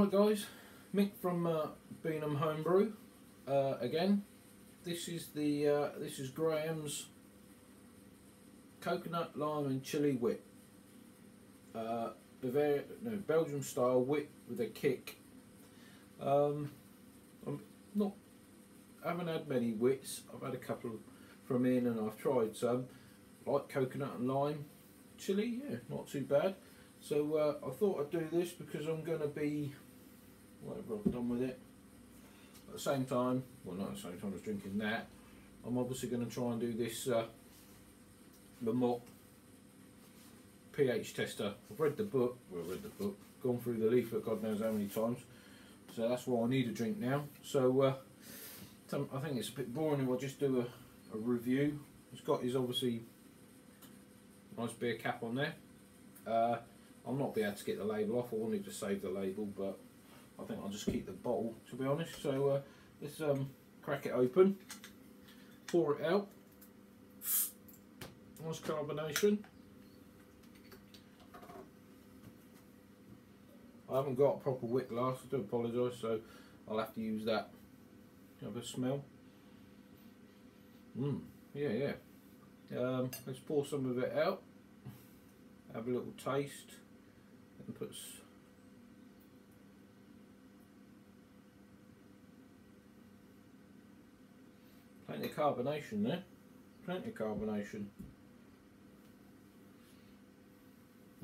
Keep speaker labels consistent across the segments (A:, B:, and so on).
A: Right guys, Mick from Beanham Homebrew again. This is Graham's coconut, lime and chili wit. Belgium style wit with a kick. I haven't had many wits. I've had a couple from in and I've tried some. Like coconut and lime. Chili, yeah, not too bad. So I thought I'd do this because I'm going to be, whatever I've done with it, at the same time, well not at the same time as drinking that, I'm obviously going to try and do this Lamont pH tester. I've read the book, gone through the leaflet God knows how many times, so that's why I need a drink now. So I think it's a bit boring if I just do a review. It's got his obviously nice beer cap on there. I'll not be able to get the label off. I wanted to save the label, but I think I'll just keep the bottle, to be honest. So let's crack it open, pour it out. Nice carbonation. I haven't got a proper wit glass, I do apologise, so I'll have to use that. Have a smell. Yeah. Let's pour some of it out. Have a little taste. And put plenty of carbonation there. Plenty of carbonation.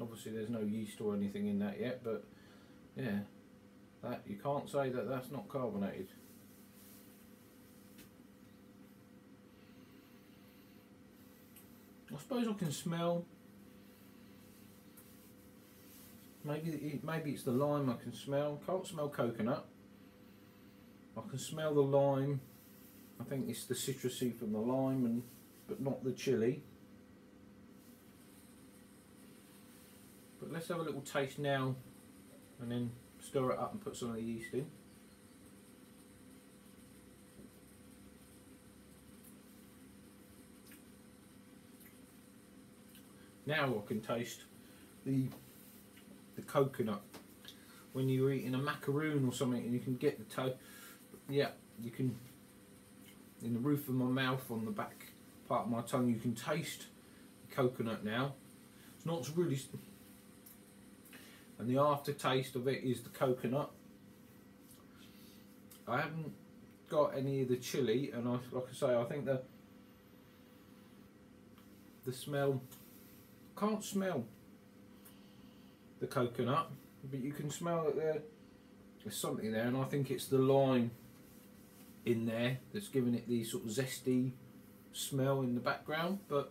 A: Obviously there's no yeast or anything in that yet, but yeah, that you can't say that that's not carbonated. I suppose I can smell. Maybe it's the lime I can smell. Can't smell coconut. I can smell the lime. I think it's the citrusy from the lime, but not the chili. But let's have a little taste now, and then stir it up and put some of the yeast in. Now I can taste the coconut. When you're eating a macaroon or something and you can get the you can, in the roof of my mouth, on the back part of my tongue, you can taste the coconut now. It's not really, and the aftertaste of it is the coconut. I haven't got any of the chili, and like I say, I think the smell, can't smell the coconut, but you can smell that there's something there, and I think it's the lime in there that's giving it the sort of zesty smell in the background. But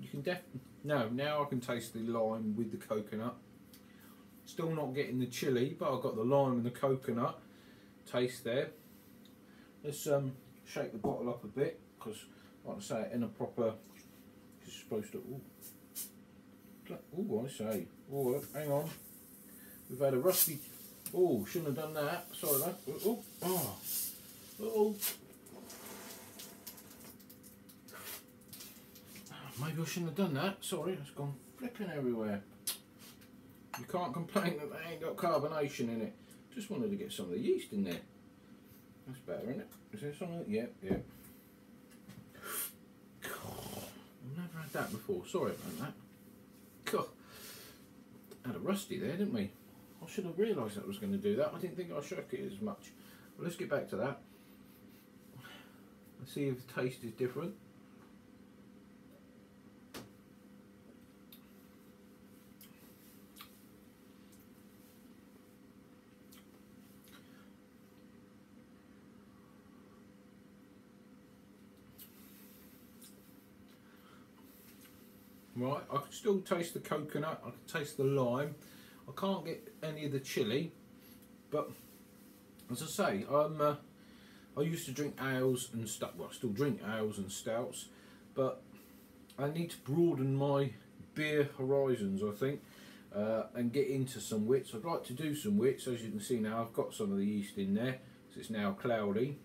A: you can now I can taste the lime with the coconut. Still not getting the chili, but I've got the lime and the coconut taste there. Let's shake the bottle up a bit, because like I say, in a proper, it's supposed to, I say, hang on, we've had a rusty, shouldn't have done that, sorry mate, maybe I shouldn't have done that, sorry, it's gone flipping everywhere. You can't complain that they ain't got carbonation in it. Just wanted to get some of the yeast in there. That's better, isn't it? Is there something? Yeah. I've never had that before. Sorry about that. God, had a rusty there, didn't we? I should have realised that I was going to do that. I didn't think I shook it as much. But let's get back to that. Let's see if the taste is different. Right, I can still taste the coconut, I can taste the lime, I can't get any of the chili, but as I say, I used to drink ales and stuff, well I still drink ales and stouts, but I need to broaden my beer horizons, I think, and get into some wits. I'd like to do some wits. As you can see now, I've got some of the yeast in there, so it's now cloudy.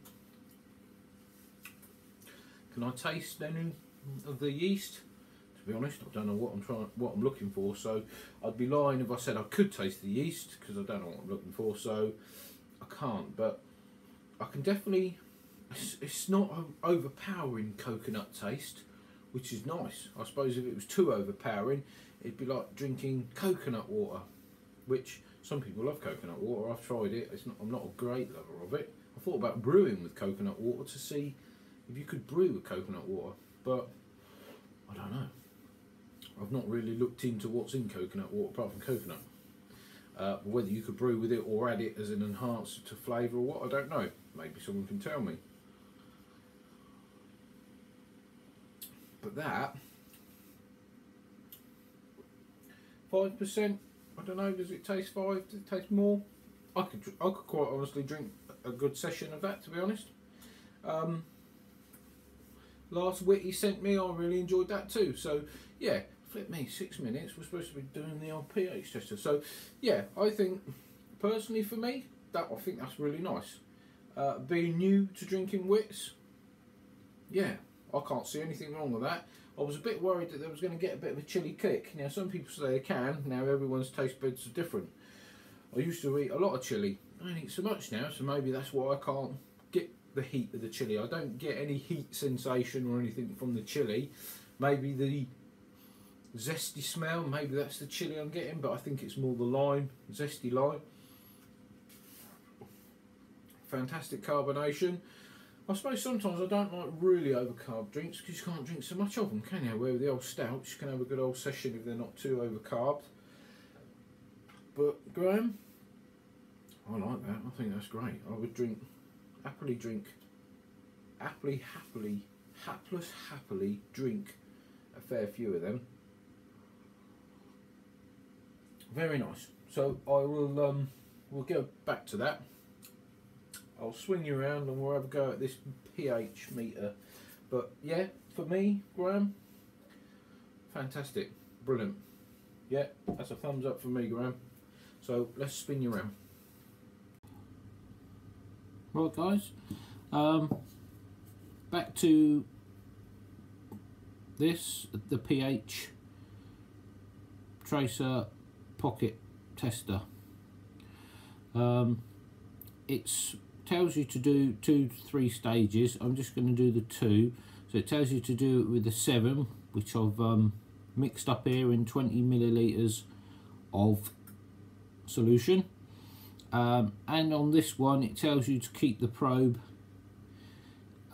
A: Can I taste any of the yeast? To be honest. I don't know what I'm looking for, so I'd be lying if I said I could taste the yeast, because I don't know what I'm looking for, so I can't. But I can definitely, it's not an overpowering coconut taste, which is nice. I suppose if it was too overpowering, it'd be like drinking coconut water, which some people love coconut water. I've tried it. I'm not a great lover of it. I thought about brewing with coconut water to see if you could brew with coconut water, but I don't know. I've not really looked into what's in coconut water apart from coconut. Whether you could brew with it or add it as an enhancer to flavour or what, I don't know. Maybe someone can tell me. But that 5%, I don't know, does it taste 5? Does it taste more? I could quite honestly drink a good session of that, to be honest. Last wit he sent me, I really enjoyed that too. So yeah, flip me, 6 minutes. We're supposed to be doing the old pH tester. So yeah, I think personally for me, I think that's really nice. Being new to drinking wits, yeah, I can't see anything wrong with that. I was a bit worried that there was going to get a bit of a chilli kick. Now some people say they can. Now everyone's taste buds are different. I used to eat a lot of chilli. I don't eat so much now, so maybe that's why I can't get the heat of the chilli. I don't get any heat sensation or anything from the chilli. Maybe the zesty smell, maybe that's the chilli I'm getting, but I think it's more the lime, zesty lime. Fantastic carbonation. I suppose sometimes I don't like really overcarb drinks because you can't drink so much of them, can you? Where with the old stouts, you can have a good old session if they're not too overcarbed. But Graham, I like that. I think that's great. I would happily drink a fair few of them. Very nice. So I will we'll go back to that. I'll swing you around and we'll have a go at this pH meter. But yeah, for me, Graham, fantastic, brilliant. Yeah, that's a thumbs up for me, Graham. So let's spin you around. Right guys, back to this, the pH tracer pocket tester. It tells you to do 2 to 3 stages. I'm just going to do the 2. So it tells you to do it with the 7, which I've mixed up here in 20 millilitres of solution. And on this one it tells you to keep the probe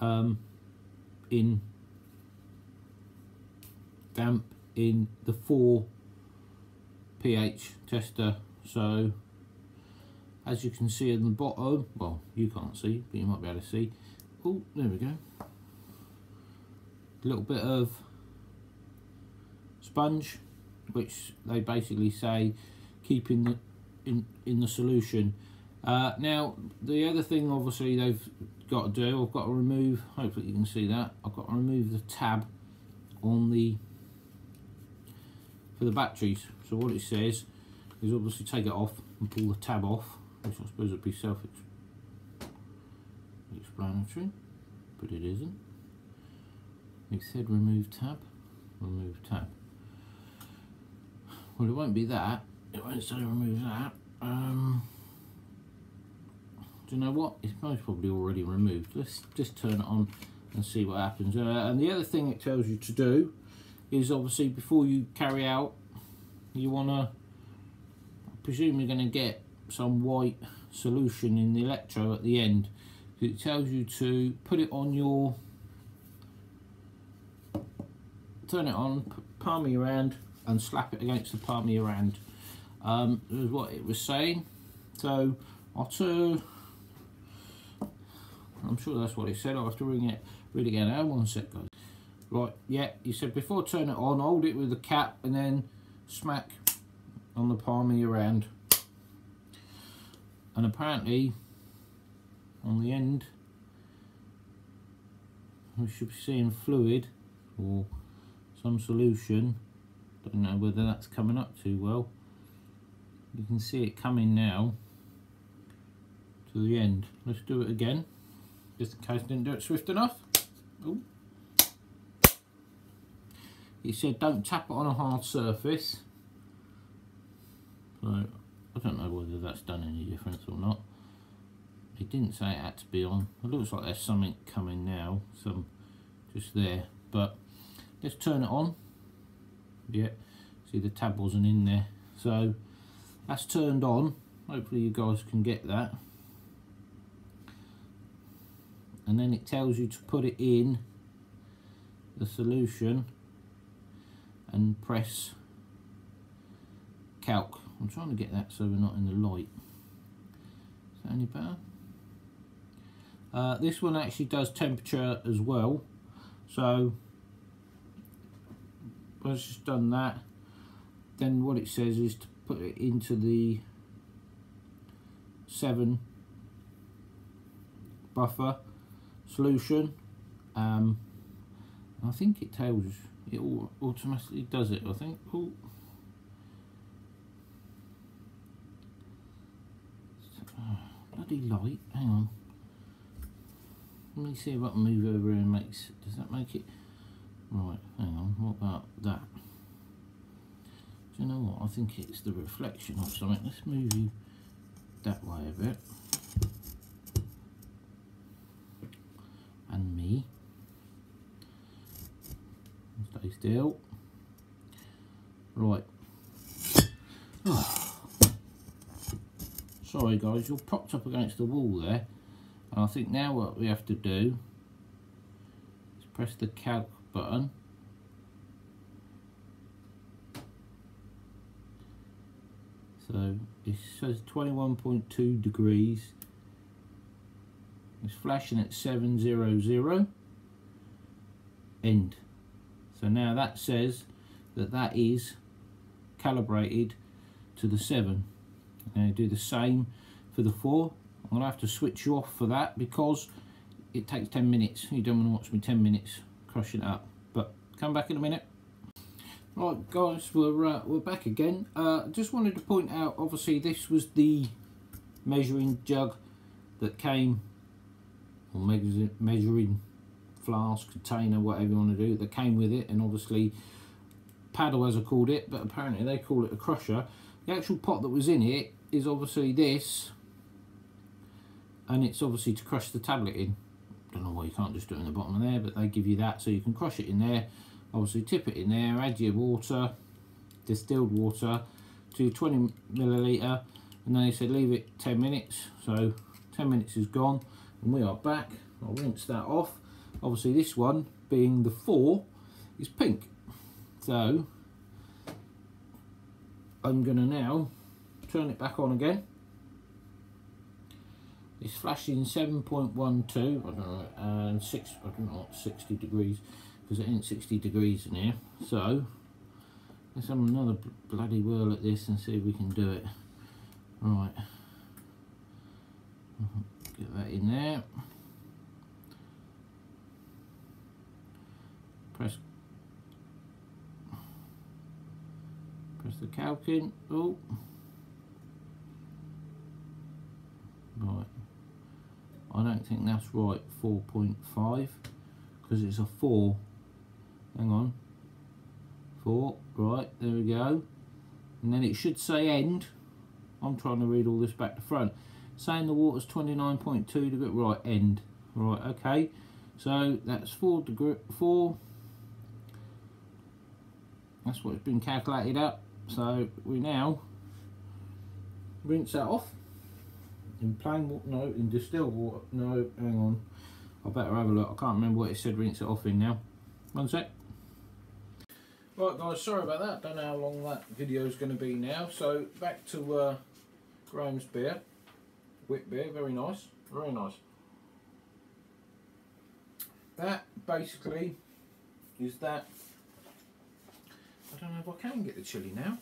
A: in damp in the 4 pH tester. So as you can see in the bottom, well you can't see but you might be able to see, oh there we go, a little bit of sponge, which they basically say keep in the solution. Now the other thing obviously they've got to do, I've got to remove, hopefully you can see that, I've got to remove the tab on for the batteries. So what it says is obviously take it off and pull the tab off, which I suppose would be self-explanatory, but it isn't. It said remove tab, remove tab. Well, it won't be that. It won't say remove that. Do you know what? It's most probably already removed. Let's just turn it on and see what happens. And the other thing it tells you to do is obviously before you carry out, you want to, I presume you're going to get some white solution in the electro at the end. It tells you to put it on your, turn it on, palm your hand and slap it against the palm of your hand. Is what it was saying. So I'll turn, I'm sure that's what it said. I'll have to read it again. Hang on 1 sec guys. Right, yeah, you said before turn it on, hold it with the cap and then smack on the palm of your hand. And apparently on the end we should be seeing fluid or some solution. Don't know whether that's coming up too well. You can see it coming now to the end. Let's do it again, just in case I didn't do it swift enough. Ooh. it said don't tap it on a hard surface. So I don't know whether that's done any difference or not. It didn't say it had to be on. It looks like there's something coming now, some just there. But let's turn it on. Yeah, see the tab wasn't in there. So that's turned on. Hopefully you guys can get that. And then it tells you to put it in the solution and press calc. I'm trying to get that so we're not in the light. Is that any better? This one actually does temperature as well. So once it's done that, then what it says is to put it into the 7 buffer solution. I think it tells it automatically does it. I think. Ooh. Oh, bloody light. Hang on. Let me see if I can move over and makes. Does that make it? Right. Hang on. What about that? Do you know what? I think it's the reflection of something. Let's move you that way a bit. And me. Stay still. Right. Oh. Sorry guys, you're propped up against the wall there. And I think now what we have to do is press the calc button. So it says 21.2 degrees. It's flashing at 700. End. So now that says that that is calibrated to the 7. I'm going to do the same for the 4. I'm going to have to switch you off for that because it takes 10 minutes. You don't want to watch me 10 minutes crushing it up. But come back in a minute. Right guys, we're back again. Just wanted to point out, obviously this was the measuring jug that came, or measuring flask, container, whatever you want to do, that came with it, and obviously paddle as I called it, but apparently they call it a crusher. The actual pot that was in it is obviously this, and it's obviously to crush the tablet in. Don't know why you can't just do it in the bottom of there, but they give you that so you can crush it in there. Obviously tip it in there, add your water, distilled water to 20 milliliter, and then they said leave it 10 minutes. So 10 minutes is gone and we are back. I'll rinse that off. Obviously this one, being the 4, is pink. So I'm going to now turn it back on again. It's flashing 7.12, I don't know, and 6, I don't know, 60 degrees, because it ain't 60 degrees in here. So let's have another bloody whirl at this and see if we can do it. Right, get that in there. Press the calc in. Oh, right. I don't think that's right. 4.5, because it's a 4. Hang on. 4. Right, there we go. And then it should say end. I'm trying to read all this back to front. Saying the water's 29.2 degrees. Right, end. Right, okay. So that's 4 degree 4. That's what it's been calculated up. So we now rinse that off in plain water. No, in distilled water. No, hang on. I better have a look. I can't remember what it said rinse it off in now. One sec. Right guys, sorry about that. Don't know how long that video is going to be now. So back to Graham's beer, witbier. Very nice, very nice. That basically is that. I don't know if I can get the chili now.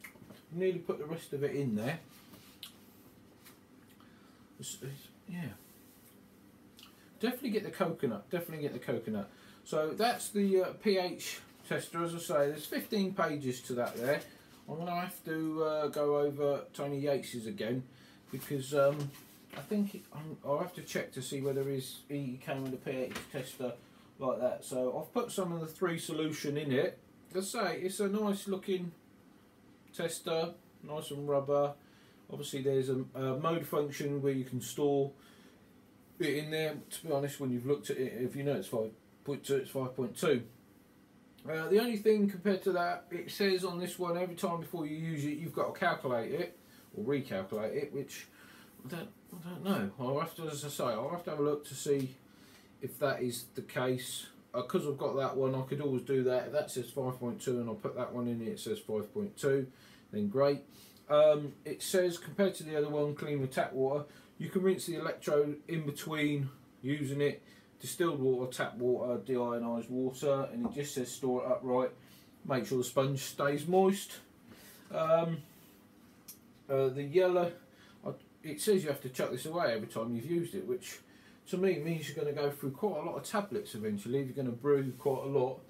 A: I've nearly put the rest of it in there. Yeah. Definitely get the coconut. Definitely get the coconut. So that's the pH tester. As I say, there's 15 pages to that there. I'm going to have to go over Tony Yates's again because I think I'll have to check to see whether he came with a pH tester like that. So I've put some of the 3 solution in it. let's say it's a nice looking tester, nice and rubber. Obviously there's a mode function where you can store it in there. To be honest, when you've looked at it, if you know it's 5.2, it's 5.2. The only thing compared to that, it says on this one, every time before you use it, you've got to calculate it, or recalculate it, which I don't know. I'll have to, as I say, I'll have to have a look to see if that is the case. Because I've got that one, I could always do that. If that says 5.2 and I'll put that one in, it says 5.2, then great. It says, compared to the other one, clean with tap water, you can rinse the electrode in between using it. Distilled water, tap water, deionised water, and it just says store it upright. Make sure the sponge stays moist. The yellow, it says you have to chuck this away every time you've used it, which to me means you're going to go through quite a lot of tablets eventually. If you're going to brew quite a lot,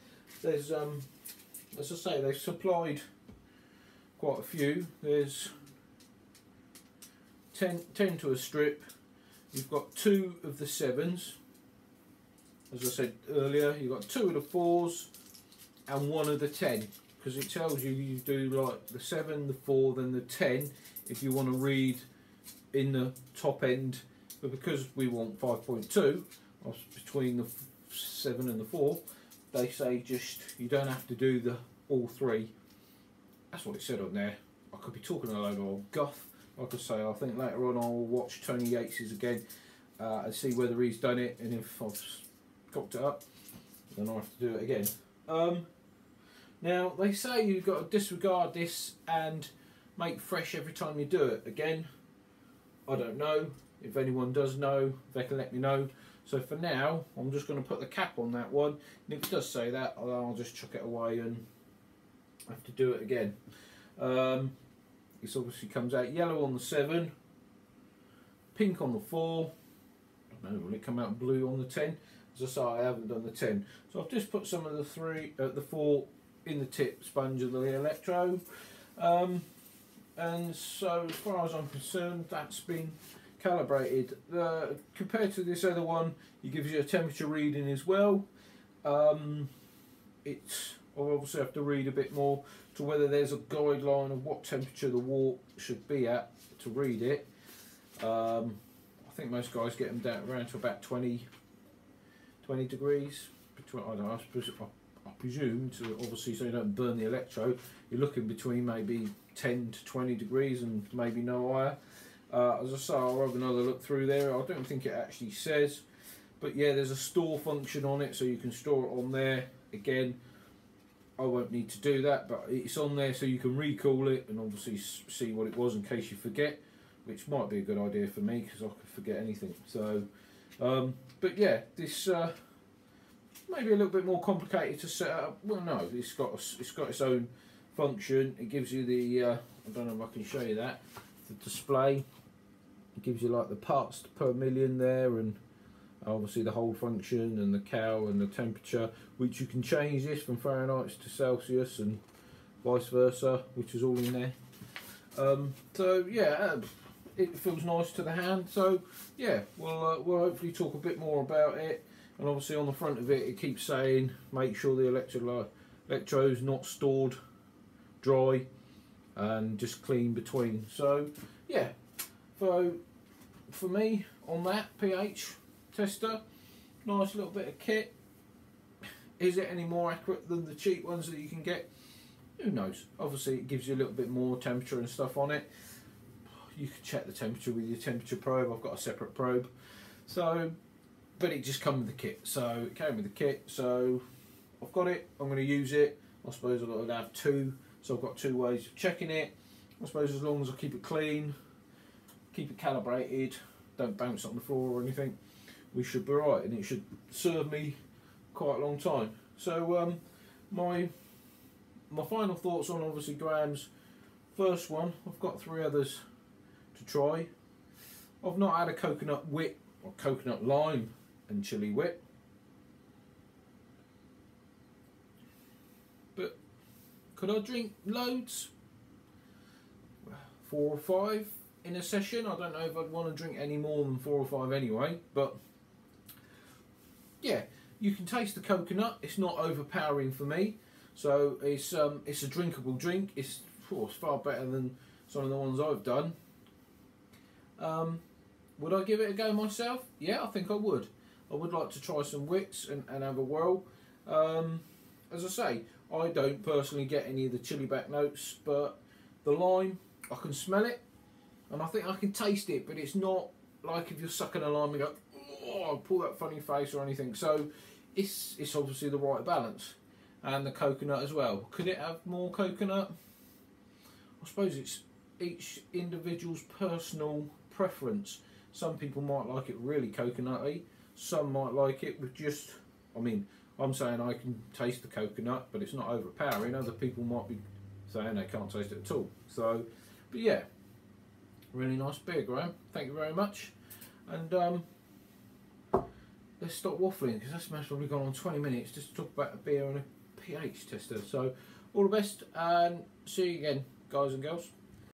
A: there's as I say, they've supplied quite a few. There's 10 to a strip. You've got 2 of the 7s. As I said earlier, you've got 2 of the 4s and 1 of the 10, because it tells you do like the 7, the 4, then the 10 if you want to read in the top end. But because we want 5.2 between the 7 and the 4, they say just you don't have to do the all 3. That's what it said on there. I could be talking a load of old guff. Like I say, I think later on I'll watch Tony Yates's again and see whether he's done it, and if I've cocked it up, then I'll have to do it again. Now they say you've got to disregard this and make fresh every time you do it. Again, I don't know. If anyone does know, they can let me know. So for now, I'm just going to put the cap on that one, and if it does say that, I'll just chuck it away and have to do it again. This obviously comes out yellow on the 7, pink on the 4. I don't know, will it come out blue on the 10? As I say, I haven't done the 10, so I've just put some of the 4 in the tip sponge of the electrode. And so, as far as I'm concerned, that's been calibrated. Compared to this other one, it gives you a temperature reading as well. I'll obviously have to read a bit more to whether there's a guideline of what temperature the wort should be at to read it. I think most guys get them down around to about 20 degrees. Between, I don't know, I presume to obviously so you don't burn the electrode, you're looking between maybe 10 to 20 degrees and maybe no higher. As I say, I'll have another look through there. I don't think it actually says, but yeah, there's a store function on it, so you can store it on there. Again, I won't need to do that, but it's on there so you can recall it and obviously see what it was in case you forget, which might be a good idea for me because I could forget anything. So, but yeah, this maybe a little bit more complicated to set up. Well, no, it's got its own function. It gives you the I don't know if I can show you that, the display. It gives you like the parts per million there, and obviously the whole function and the cal and the temperature, which you can change this from Fahrenheit to Celsius and vice versa, which is all in there. So yeah, it feels nice to the hand. So yeah, we'll hopefully talk a bit more about it. And obviously on the front of it, it keeps saying make sure the electrode's not stored dry and just clean between. So yeah, so for me on that pH tester, nice little bit of kit. Is it any more accurate than the cheap ones that you can get? Who knows? Obviously it gives you a little bit more temperature and stuff on it. You can check the temperature with your temperature probe. I've got a separate probe. So, but it just comes with the kit. So it came with the kit. So I've got it. I'm going to use it. I suppose I've got to have 2. So I've got 2 ways of checking it. I suppose as long as I keep it clean, keep it calibrated, don't bounce on the floor or anything, we should be right, and it should serve me quite a long time. So my final thoughts on obviously Graham's first one. I've got 3 others to try. I've not had a coconut wit or coconut lime and chili wit, but could I drink loads? 4 or 5 in a session. I don't know if I'd want to drink any more than 4 or 5 anyway, but yeah, you can taste the coconut. It's not overpowering for me. So it's a drinkable drink. It's far better than some of the ones I've done. Would I give it a go myself? Yeah, I think I would. I would like to try some wits and have a whirl. As I say, I don't personally get any of the chili back notes, but the lime, I can smell it, and I think I can taste it, but it's not like if you're sucking a lime and go, oh, pull that funny face or anything. So it's obviously the right balance. And the coconut as well. Could it have more coconut? I suppose it's each individual's personal preference. Some people might like it really coconutty. Some might like it with just, I mean, I'm saying I can taste the coconut, but it's not overpowering. Other people might be saying they can't taste it at all. So, but yeah, really nice beer, Graham. Thank you very much. And let's stop waffling, because that's probably gone on 20 minutes just to talk about a beer and a pH tester. So all the best, and see you again, guys and girls.